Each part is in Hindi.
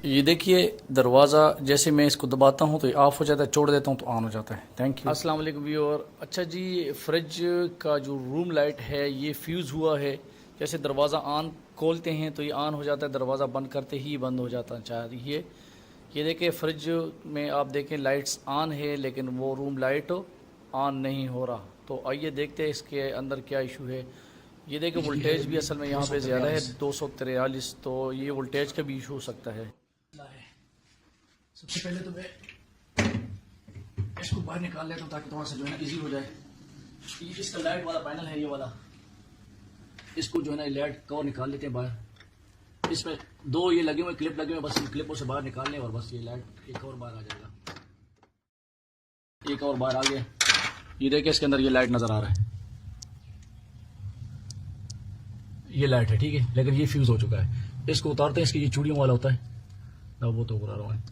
ये देखिए दरवाज़ा जैसे मैं इसको दबाता हूँ तो ये ऑफ़ हो जाता है, छोड़ देता हूँ तो ऑन हो जाता है। Thank you. अस्सलाम वालेकुम व्यूअर। अच्छा जी, फ्रिज का जो रूम लाइट है ये फ्यूज़ हुआ है। जैसे दरवाज़ा ऑन खोलते हैं तो ये ऑन हो जाता है, दरवाज़ा बंद करते ही बंद हो जाता है। चाहिए ये देखिए फ्रिज में आप देखें लाइट्स ऑन है लेकिन वो रूम लाइट ऑन नहीं हो रहा। तो आइए देखते हैं इसके अंदर क्या इशू है। ये देखिए वोल्टेज भी असल में यहाँ पे ज़्यादा है 243, तो ये वोल्टेज का भी इशू हो सकता है। सबसे पहले तो मैं इसको बाहर निकाल लेता हूँ ताकि थोड़ा सा जो है ना इजी हो जाए। ये इसका लाइट वाला पैनल है, ये वाला, इसको जो है ना लाइट कवर निकाल लेते हैं बाहर। इसमें दो ये लगे हुए क्लिप लगे हुए, बस इन क्लिपों से बाहर निकालने और बस ये लाइट एक और बाहर आ जाएगा। एक और बाहर आ गया। ये देखिए इसके अंदर ये लाइट नजर आ रहा है, ये लाइट है ठीक है, लेकिन ये फ्यूज हो चुका है। इसको उतारते हैं, इसकी ये चूड़ियों वाला होता है ना, वो तो उतार रहा है।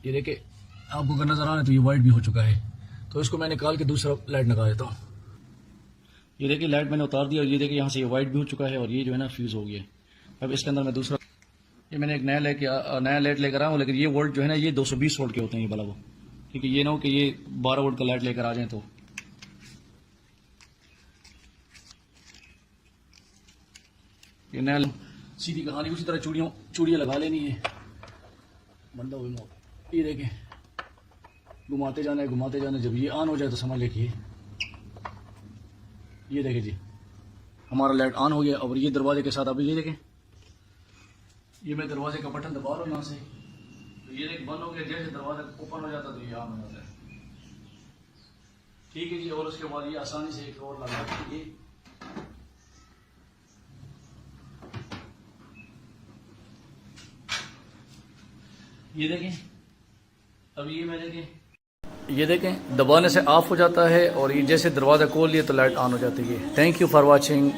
ये देखिए आपको अगर नजर आ रहा है तो ये वाइट भी हो चुका है, तो इसको मैं निकाल के दूसरा लाइट लगा देता हूँ। ये देखिए लाइट मैंने उतार दिया और ये देखिए यहाँ से ये वाइट भी हो चुका है और ये जो है ना फ्यूज हो गया। अब इसके अंदर मैं दूसरा, ये मैंने एक नया लाइट लेकर आया हूँ, लेकिन ये वोल्ट जो है ना ये 220 वोल्ट के होते हैं ये बल्ब, ठीक है। ये ना हो कि ये 12 वोल्ट का लाइट लेकर आ जाए। तो ये नया सीधी कहानी, उसी तरह चूड़ियाँ लगा लेनी है। बंदा हुई मौत। ये देखें घुमाते जाना है घुमाते जाना है, जब ये ऑन हो जाए तो समझ लें ये देखें जी हमारा लाइट ऑन हो गया। और ये दरवाजे के साथ अभी ये देखें, ये मैं दरवाजे का बटन दबा रहा हूँ यहाँ से, तो ये देख बंद हो गया। जैसे दरवाजा ओपन हो जाता तो ये ऑन हो जाता है, ठीक है जी। और उसके बाद ये आसानी से एक और लगा दीजिए। ये देखें अब ये देखें दबाने से ऑफ हो जाता है और ये जैसे दरवाज़ा खोल लिया तो लाइट ऑन हो जाती है। Thank you for watching.